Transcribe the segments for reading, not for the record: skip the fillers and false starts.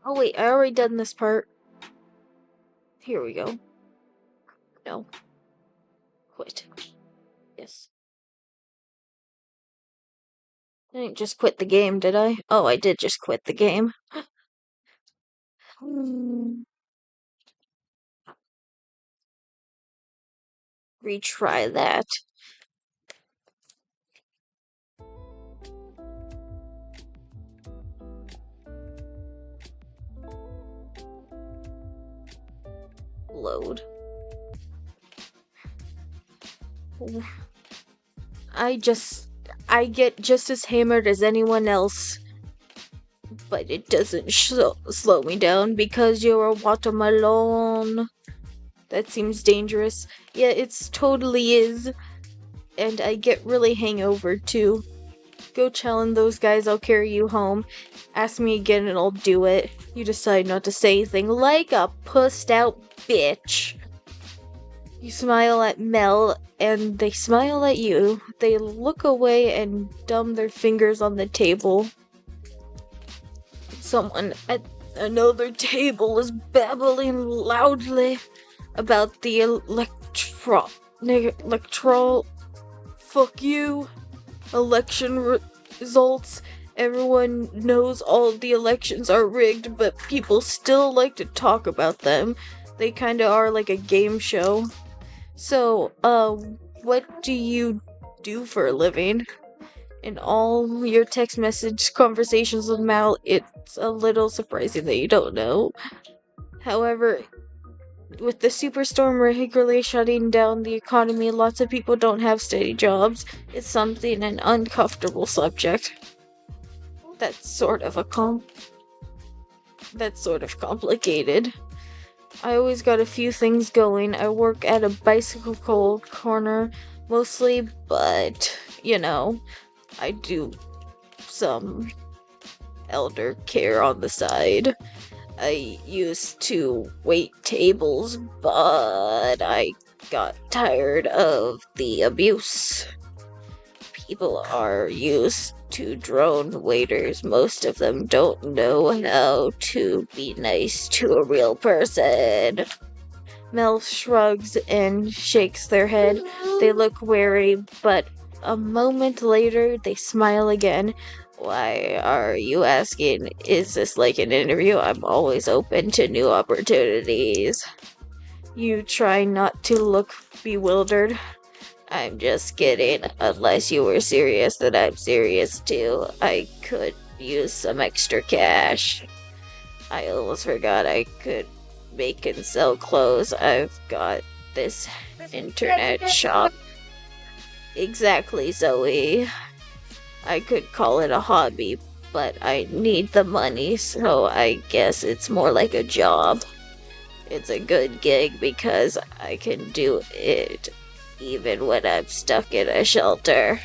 Oh wait, I already done this part. Here we go. No. Quit. Yes. I didn't just quit the game, did I? Oh, I did just quit the game. Retry that. Load. I get just as hammered as anyone else, but it doesn't slow me down because you're a watermelon. That seems dangerous. Yeah, it's totally is. And I get really hangover too. Go challenge those guys, I'll carry you home. Ask me again and I'll do it. You decide not to say anything like a pussed out bitch. You smile at Mel, and they smile at you. They look away and dumb their fingers on the table. Someone at another table is babbling loudly about the fuck you, election results. Everyone knows all the elections are rigged, but people still like to talk about them. They kinda are like a game show. So, what do you do for a living? In all your text message conversations with Mal, it's a little surprising that you don't know. However, with the superstorm regularly shutting down the economy, lots of people don't have steady jobs. It's something an uncomfortable subject. That's sort of complicated. I always got a few things going. I work at a bicycle corner mostly, but you know, I do some elder care on the side. I used to wait tables, but I got tired of the abuse. People are used to drone waiters. Most of them don't know how to be nice to a real person. Mel shrugs and shakes their head. They look wary, but a moment later they smile again. Why are you asking? Is this like an interview? I'm always open to new opportunities. You try not to look bewildered. I'm just kidding. Unless you were serious, then I'm serious too. I could use some extra cash. I almost forgot I could make and sell clothes. I've got this internet shop. Exactly, Zoe. I could call it a hobby, but I need the money, so I guess it's more like a job. It's a good gig because I can do it even when I'm stuck in a shelter.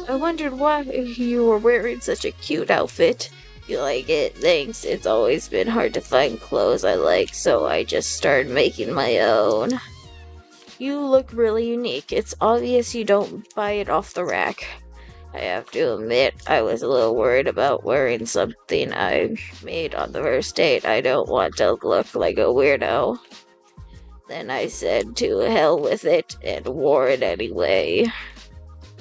I wondered why you were wearing such a cute outfit. You like it? Thanks. It's always been hard to find clothes I like, so I just started making my own. You look really unique. It's obvious you don't buy it off the rack. I have to admit, I was a little worried about wearing something I made on the first date. I don't want to look like a weirdo. Then I said to hell with it and wore it anyway.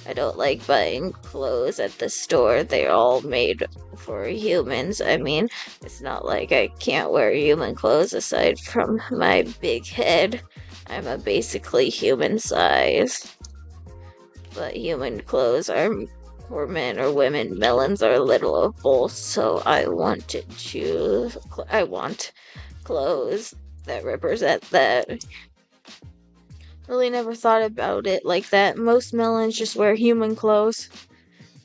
I don't like buying clothes at the store. They're all made for humans. I mean, it's not like I can't wear human clothes aside from my big head. I'm a basically human size. But human clothes are for men or women. Melons are a little of both, so I want clothes that represent that. Really never thought about it like that. Most melons just wear human clothes.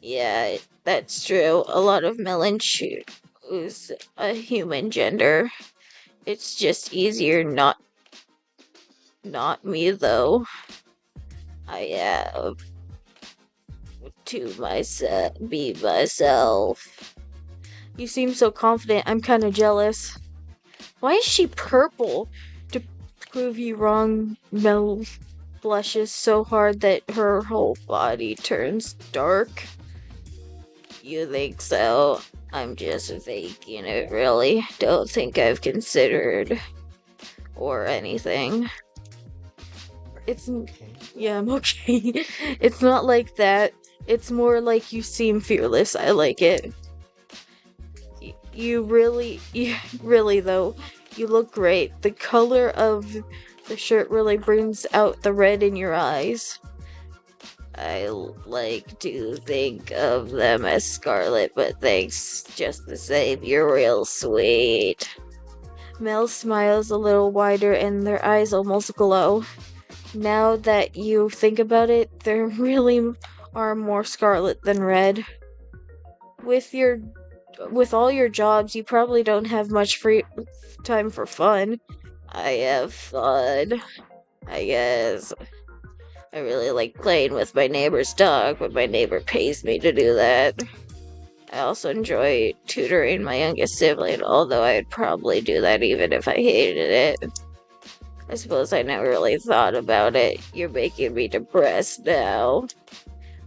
Yeah, that's true. A lot of melons choose a human gender. It's just easier not me though. I have to be myself. You seem so confident. I'm kind of jealous. Why is she purple? To prove you wrong, Mel. blushes so hard that her whole body turns dark. You think so? I'm just faking it, really. Don't think I've considered or anything. It's yeah, I'm okay. It's not like that. It's more like you seem fearless. I like it. You really though, you look great. The color of the shirt really brings out the red in your eyes. I like to think of them as scarlet, but thanks just the same. You're real sweet. Mel smiles a little wider and their eyes almost glow. Now that you think about it, there really are more scarlet than red. With all your jobs, you probably don't have much free time for fun. I have fun, I guess. I really like playing with my neighbor's dog, but my neighbor pays me to do that. I also enjoy tutoring my youngest sibling, although I'd probably do that even if I hated it. I suppose I never really thought about it. You're making me depressed now.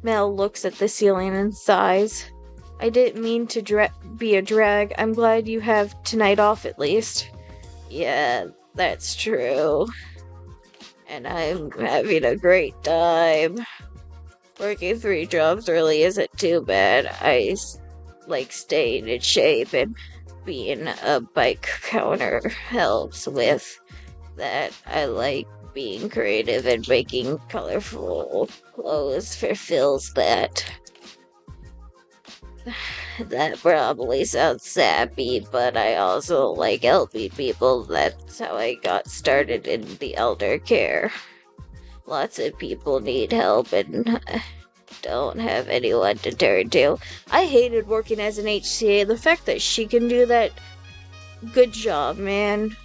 Mel looks at the ceiling and sighs. I didn't mean to be a drag. I'm glad you have tonight off at least. Yeah, that's true. And I'm having a great time. Working 3 jobs really isn't too bad. I like staying in shape, and being a bike counter helps with that. I like being creative, and making colorful clothes fulfills that. That probably sounds sappy, but I also like helping people. That's how I got started in the elder care. Lots of people need help and don't have anyone to turn to. I hated working as an HCA. The fact that she can do that, good job, man.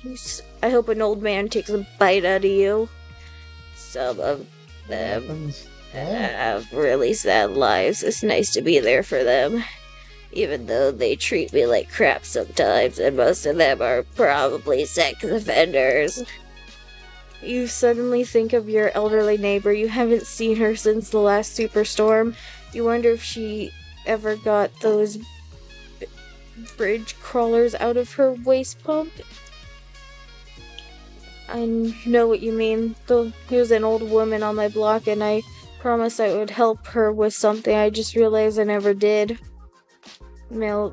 I hope an old man takes a bite out of you. Some of them have really sad lives. It's nice to be there for them, even though they treat me like crap sometimes, and most of them are probably sex offenders. You suddenly think of your elderly neighbor. You haven't seen her since the last superstorm. You wonder if she ever got those bridge crawlers out of her waist pump. I know what you mean. There's an old woman on my block, and I promised I would help her with something. I just realized I never did. Mel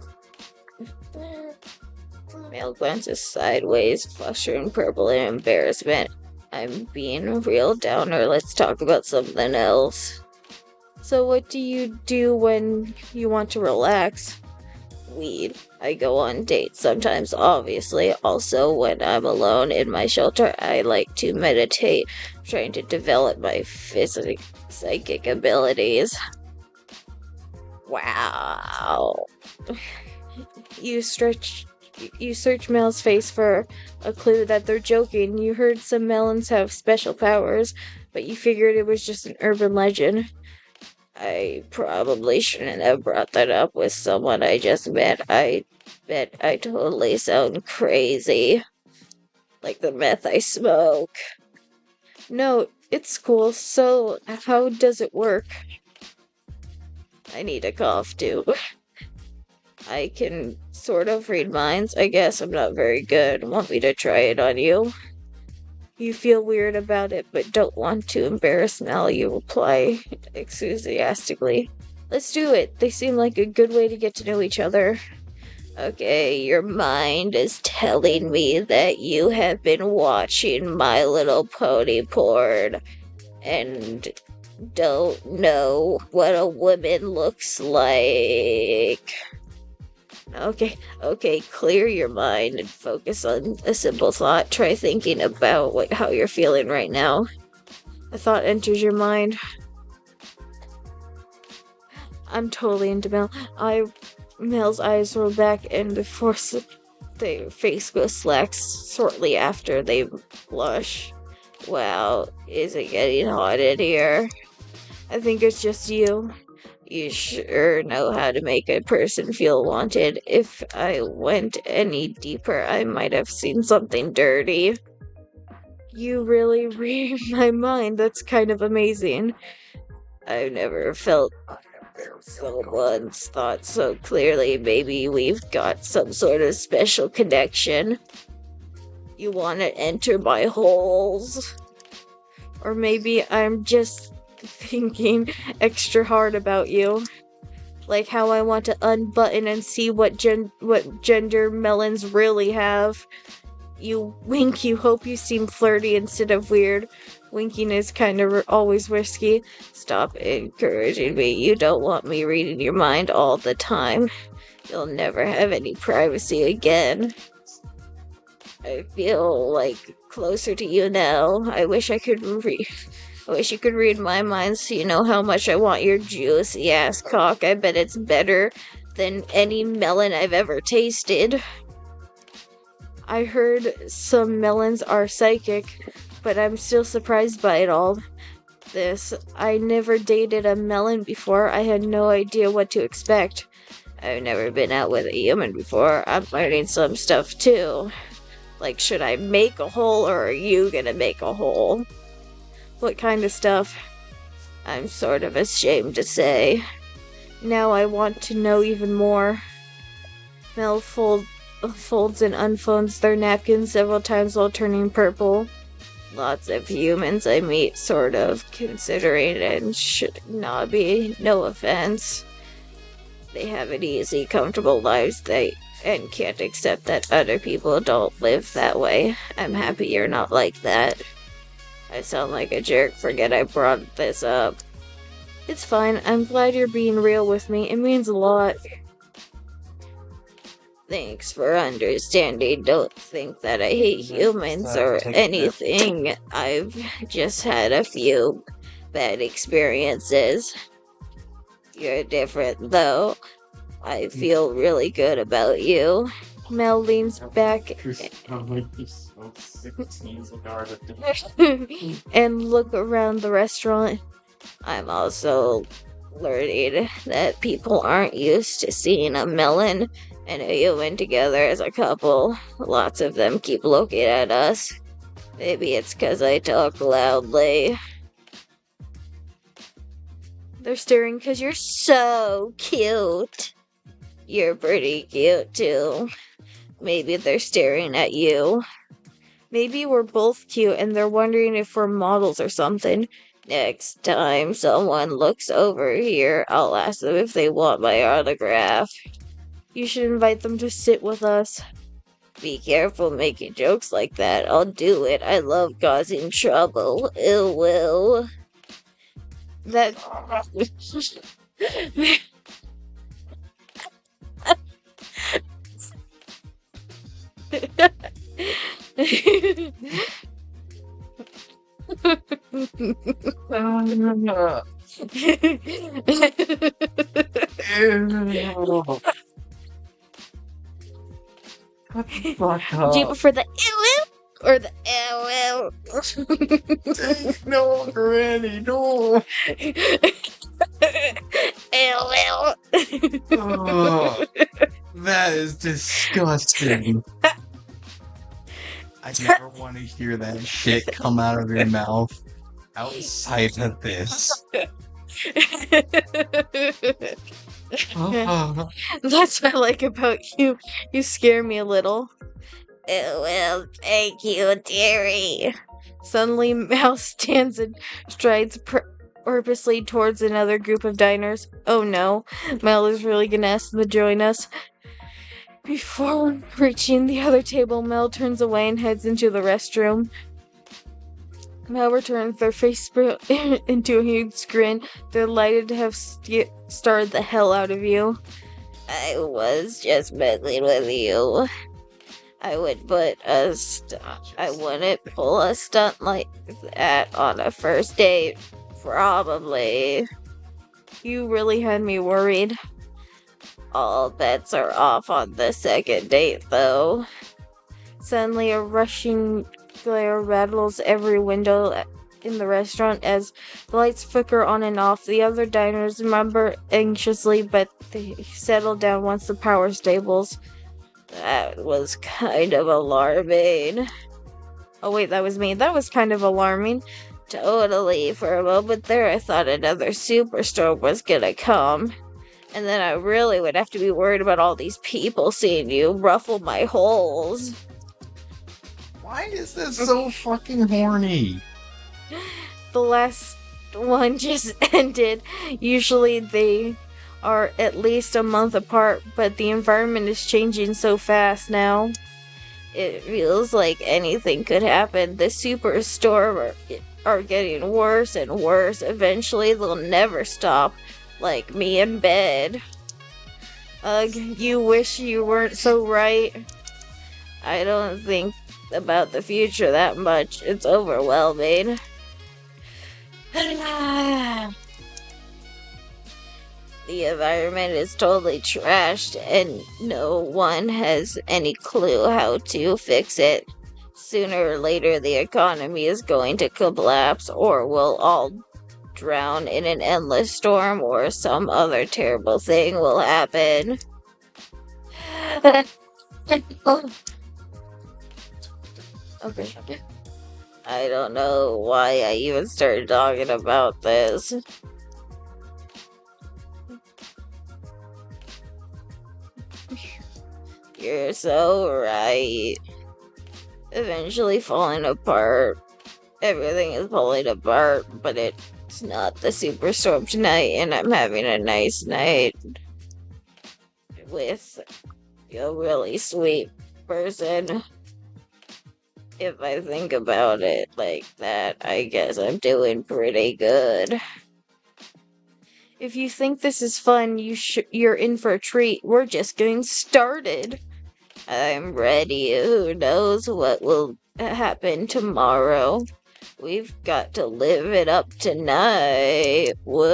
glances sideways, flushing purple in embarrassment. I'm being a real downer. Let's talk about something else. So what do you do when you want to relax? Weed. I go on dates sometimes, obviously. Also, when I'm alone in my shelter, I like to meditate, trying to develop my psychic abilities. Wow. You search Mel's face for a clue that they're joking. You heard some melons have special powers, but you figured it was just an urban legend. I probably shouldn't have brought that up with someone I just met. I bet I totally sound crazy. Like the meth I smoke. No, it's cool. So, how does it work? I need a cough, too. I can sort of read minds. I guess I'm not very good. Want me to try it on you? You feel weird about it, but don't want to embarrass Mel. You reply enthusiastically. Let's do it. They seem like a good way to get to know each other. Okay, your mind is telling me that you have been watching My Little Pony porn and don't know what a woman looks like. Okay, clear your mind and focus on a simple thought. Try thinking about how you're feeling right now. A thought enters your mind. I'm totally into Mel. Mel's eyes roll back, and before their face goes slack shortly after they blush. Wow, is it getting hot in here? I think it's just you. You sure know how to make a person feel wanted. If I went any deeper, I might have seen something dirty. You really read my mind. That's kind of amazing. I've never felt someone's thoughts so clearly. Maybe we've got some sort of special connection. You want to enter my holes? Or maybe I'm just thinking extra hard about you. Like how I want to unbutton and see what gender melons really have. You wink, you hope you seem flirty instead of weird. Winking is kind of always risky. Stop encouraging me. You don't want me reading your mind all the time. You'll never have any privacy again. I feel like closer to you now. I wish you could read my mind so you know how much I want your juicy ass cock. I bet it's better than any melon I've ever tasted. I heard some melons are psychic, but I'm still surprised by it all. I never dated a melon before. I had no idea what to expect. I've never been out with a human before. I'm learning some stuff too. Like, should I make a hole or are you gonna make a hole? What kind of stuff? I'm sort of ashamed to say. Now I want to know even more. Mel folds and unfolds their napkins several times while turning purple. Lots of humans I meet sort of considering and should not be, no offense. They have an easy, comfortable lives and can't accept that other people don't live that way. I'm happy you're not like that. I sound like a jerk, forget I brought this up. It's fine, I'm glad you're being real with me, it means a lot. Thanks for understanding, don't think that I hate humans or anything. I've just had a few bad experiences. You're different though. I feel really good about you. Mel leans back and look around the restaurant. I'm also learning that people aren't used to seeing a melon and a human together as a couple. Lots of them keep looking at us. Maybe it's 'cause I talk loudly. They're staring 'cause you're so cute. You're pretty cute too. Maybe they're staring at you. Maybe we're both cute and they're wondering if we're models or something. Next time someone looks over here, I'll ask them if they want my autograph. You should invite them to sit with us. Be careful making jokes like that. I'll do it. I love causing trouble. It will. That... Fuck Do you up. prefer the ew or the ew? Take no, Granny, no. Oh, that is disgusting. I never want to hear that shit come out of your mouth outside of this. Oh, That's what I like about you. You scare me a little. Well, thank you, dearie. Suddenly, Mouse stands and strides purposely towards another group of diners. Oh no, Mel is really gonna ask them to join us. Before reaching the other table, Mel turns away and heads into the restroom. Mel returns, their face into a huge grin. They're delighted to have starred the hell out of you. I was just meddling with you. I wouldn't pull a stunt like that on a first date. Probably. You really had me worried. All bets are off on the second date, though. Suddenly, a rushing glare rattles every window in the restaurant as the lights flicker on and off. The other diners murmur anxiously, but they settle down once the power stables. That was kind of alarming. Oh wait, that was me. That was kind of alarming. Totally. For a moment there, I thought another superstorm was gonna come. And then I really would have to be worried about all these people seeing you ruffle my holes. Why is this so fucking horny? The last one just ended. Usually they are at least a month apart, but the environment is changing so fast now. It feels like anything could happen. The superstorm are getting worse and worse. Eventually they'll never stop, like me in bed. Ugh, you wish you weren't so right. I don't think about the future that much. It's overwhelming. The environment is totally trashed, and no one has any clue how to fix it. Sooner or later, the economy is going to collapse, or we'll all drown in an endless storm, or some other terrible thing will happen. Okay. I don't know why I even started talking about this. You're so right. Eventually falling apart. Everything is falling apart, but it's not the superstorm tonight, and I'm having a nice night with a really sweet person. If I think about it like that, I guess I'm doing pretty good. If you think this is fun, you're in for a treat. We're just getting started. I'm ready. Who knows what will happen tomorrow? We've got to live it up tonight. Whoa.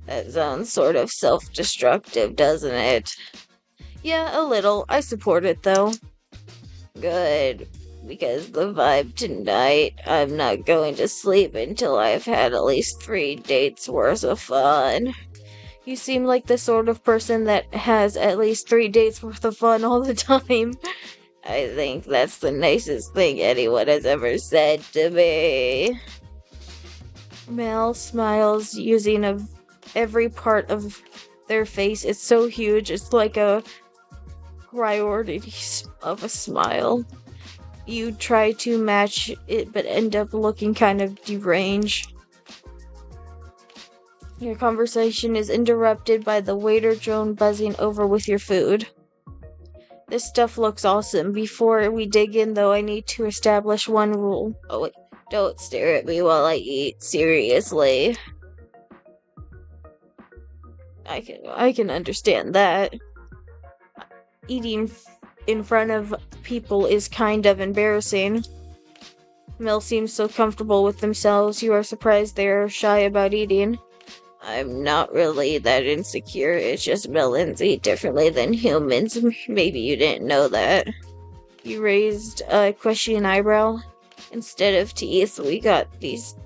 That sounds sort of self-destructive, doesn't it? Yeah, a little. I support it, though. Good. Because the vibe tonight, I'm not going to sleep until I've had at least 3 dates worth of fun. You seem like the sort of person that has at least 3 dates worth of fun all the time. I think that's the nicest thing anyone has ever said to me. Mel smiles using every part of their face. It's so huge, it's like a priority of a smile. You try to match it, but end up looking kind of deranged. Your conversation is interrupted by the waiter drone buzzing over with your food. This stuff looks awesome. Before we dig in, though, I need to establish one rule. Oh, wait. Don't stare at me while I eat. Seriously. I can understand that. Eating in front of people is kind of embarrassing. Mel seems so comfortable with themselves. You are surprised they're shy about eating. I'm not really that insecure. It's just melons eat differently than humans. Maybe you didn't know that. You raised a questioning eyebrow. Instead of teeth, we got these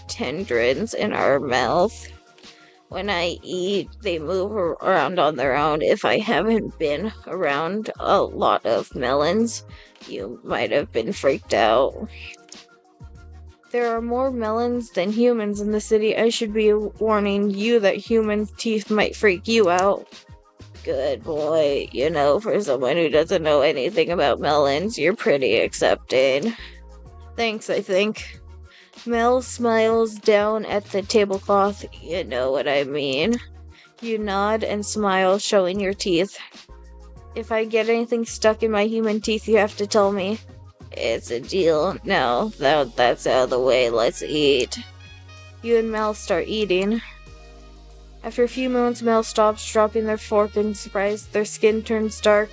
tendrils in our mouth. When I eat, they move around on their own. If I haven't been around a lot of melons, you might have been freaked out. There are more melons than humans in the city. I should be warning you that human teeth might freak you out. Good boy. You know, for someone who doesn't know anything about melons, you're pretty accepting. Thanks, I think. Mel smiles down at the tablecloth. You know what I mean. You nod and smile, showing your teeth. If I get anything stuck in my human teeth, you have to tell me. It's a deal. Now that's out of the way, let's eat. You and Mel start eating. After a few moments, Mel stops, dropping their fork in surprise. Their skin turns dark.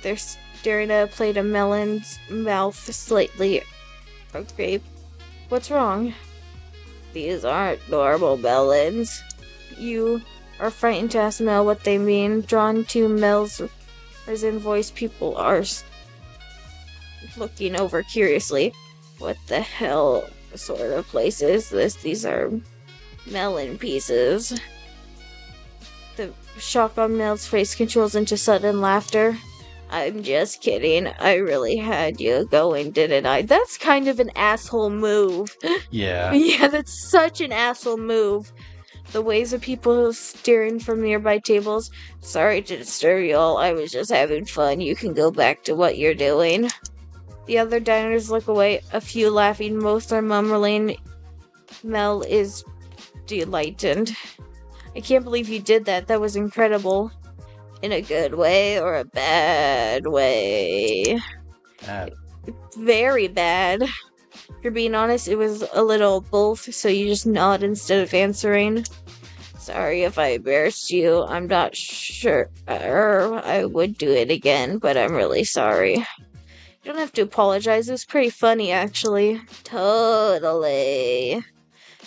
They're staring at a plate of melons, mouth slightly agape. What's wrong? These aren't normal melons. You are frightened to ask Mel what they mean. Drawn to Mel's risen voice, people are looking over curiously. What the hell sort of place is this? These are melon pieces. The shock on Mel's face controls into sudden laughter. I'm just kidding. I really had you going, didn't I? That's kind of an asshole move. Yeah. Yeah, that's such an asshole move. The ways of people staring from nearby tables. Sorry to disturb y'all. I was just having fun. You can go back to what you're doing. The other diners look away, a few laughing, most are mumbling. Mel is delighted. I can't believe you did that. That was incredible. In a good way or a bad way? Very bad. If you're being honest, it was a little both, so you just nod instead of answering. Sorry if I embarrassed you. I'm not sure I would do it again, but I'm really sorry. You don't have to apologize. It was pretty funny, actually. Totally.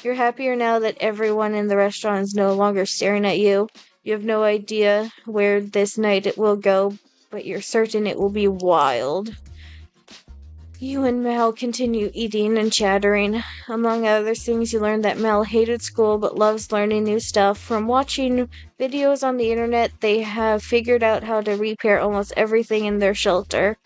You're happier now that everyone in the restaurant is no longer staring at you. You have no idea where this night it will go, but you're certain it will be wild. You and Mel continue eating and chattering. Among other things, you learn that Mel hated school but loves learning new stuff. From watching videos on the internet, they have figured out how to repair almost everything in their shelter.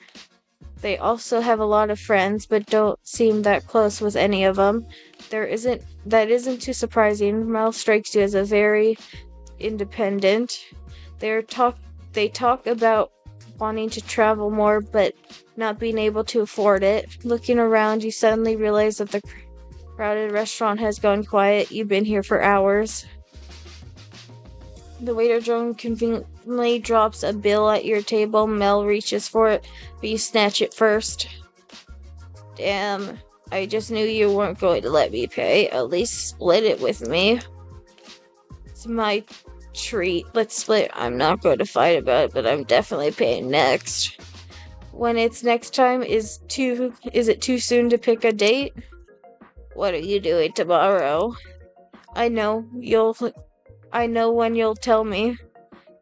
They also have a lot of friends, but don't seem that close with any of them. That isn't too surprising. Mel strikes you as a very independent. They talk about wanting to travel more, but not being able to afford it. Looking around, you suddenly realize that the crowded restaurant has gone quiet. You've been here for hours. The waiter drone conveniently drops a bill at your table. Mel reaches for it, but you snatch it first. Damn, I just knew you weren't going to let me pay. At least split it with me. It's my treat. Let's split. I'm not going to fight about it, but I'm definitely paying next. When it's next time, is it too soon to pick a date? What are you doing tomorrow? I know when you'll tell me.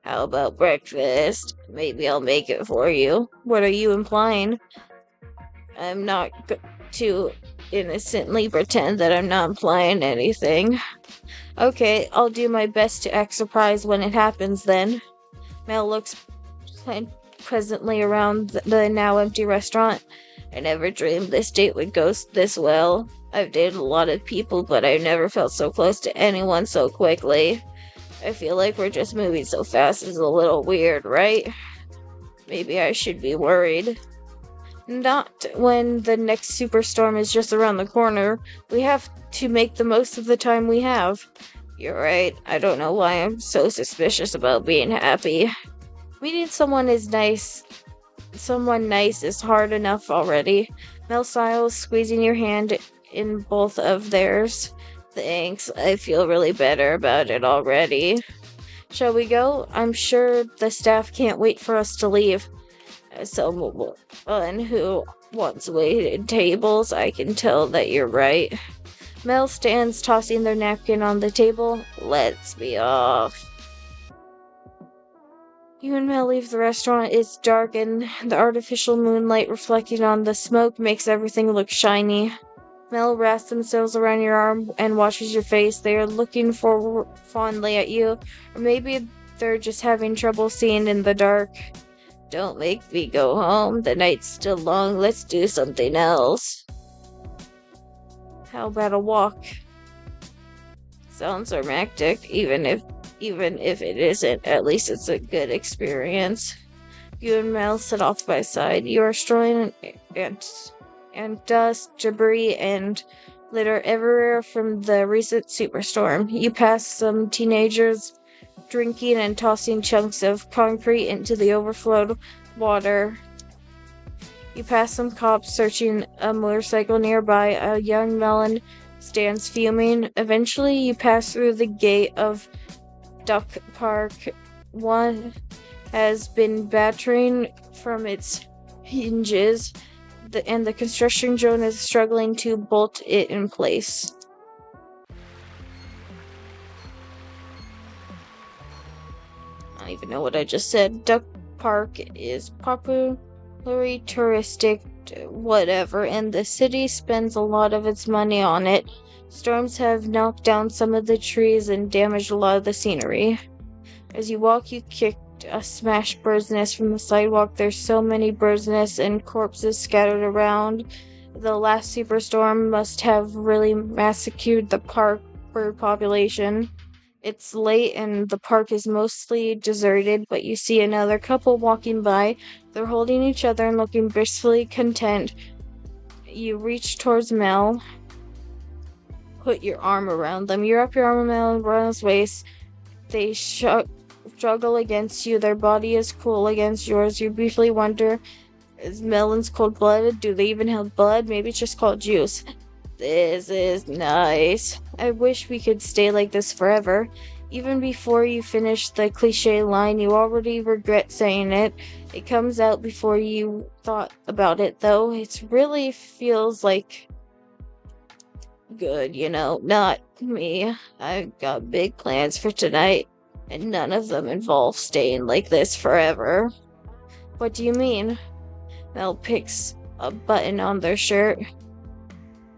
How about breakfast? Maybe I'll make it for you. What are you implying? I'm not to innocently pretend that I'm not implying anything. Okay, I'll do my best to act surprised when it happens then. Mel looks presently around the now empty restaurant. I never dreamed this date would go this well. I've dated a lot of people, but I've never felt so close to anyone so quickly. I feel like we're just moving so fast. It's a little weird, right? Maybe I should be worried. Not when the next superstorm is just around the corner. We have to make the most of the time we have. You're right. I don't know why I'm so suspicious about being happy. Meeting someone nice is hard enough already. Mel smiles, squeezing your hand in both of theirs. Thanks. I feel really better about it already. Shall we go? I'm sure the staff can't wait for us to leave. As someone who once waited tables, I can tell that you're right. Mel stands, tossing their napkin on the table. Let's be off. You and Mel leave the restaurant. It's dark, and the artificial moonlight reflecting on the smoke makes everything look shiny. Mel wraps themselves around your arm and washes your face. They are looking fondly at you, or maybe they're just having trouble seeing in the dark. Don't make me go home. The night's still long. Let's do something else. How about a walk? Sounds romantic, even if it isn't. At least it's a good experience. You and Mel set off by side. You are strolling and dust, debris, and litter everywhere from the recent superstorm. You pass some teenagers drinking and tossing chunks of concrete into the overflowed water. You pass some cops searching a motorcycle nearby. A young Melon stands fuming. Eventually, you pass through the gate of Duck Park. One has been battering from its hinges, and the construction drone is struggling to bolt it in place. I don't even know what I just said. Duck Park is popularly touristic, whatever, and the city spends a lot of its money on it. Storms have knocked down some of the trees and damaged a lot of the scenery. As you walk, you kick a smashed bird's nest from the sidewalk. There's so many bird's nests and corpses scattered around. The last superstorm must have really massacred the park bird population. It's late and the park is mostly deserted, but you see another couple walking by. They're holding each other and looking blissfully content. You reach towards Mel, put your arm around them. You wrap your arm around Mel's waist. They struggle against you. Their body is cool against yours. You briefly wonder, is Melon's cold-blooded? Do they even have blood? Maybe it's just called juice. This is nice. I wish we could stay like this forever. Even before you finish the cliche line, you already regret saying it. It comes out before you thought about it, though. It really feels like good, not me. I've got big plans for tonight, and none of them involve staying like this forever. What do you mean? Mel picks a button on their shirt.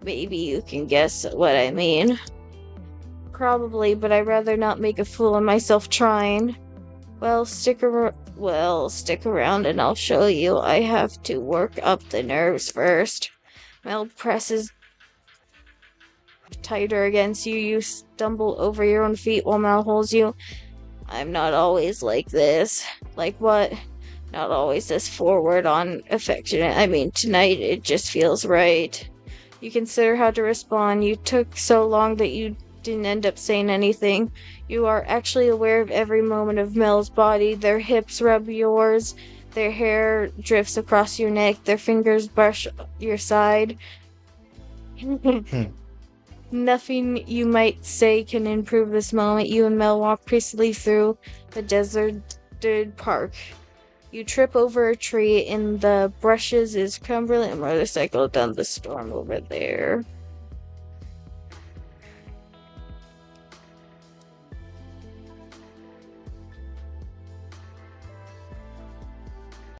Maybe you can guess what I mean. Probably, but I'd rather not make a fool of myself trying. Well, stick around and I'll show you. I have to work up the nerves first. Mel presses tighter against you. You stumble over your own feet while Mel holds you. I'm not always like this. Like what? Not always this forward on affectionate. I mean, tonight it just feels right. You consider how to respond. You took so long that you didn't end up saying anything. You are actually aware of every moment of Mel's body. Their hips rub yours. Their hair drifts across your neck. Their fingers brush your side. Nothing you might say can improve this moment. You and Mel walk peacefully through the deserted park. You trip over a tree. In the brushes is crumbling a motorcycle down the storm over there.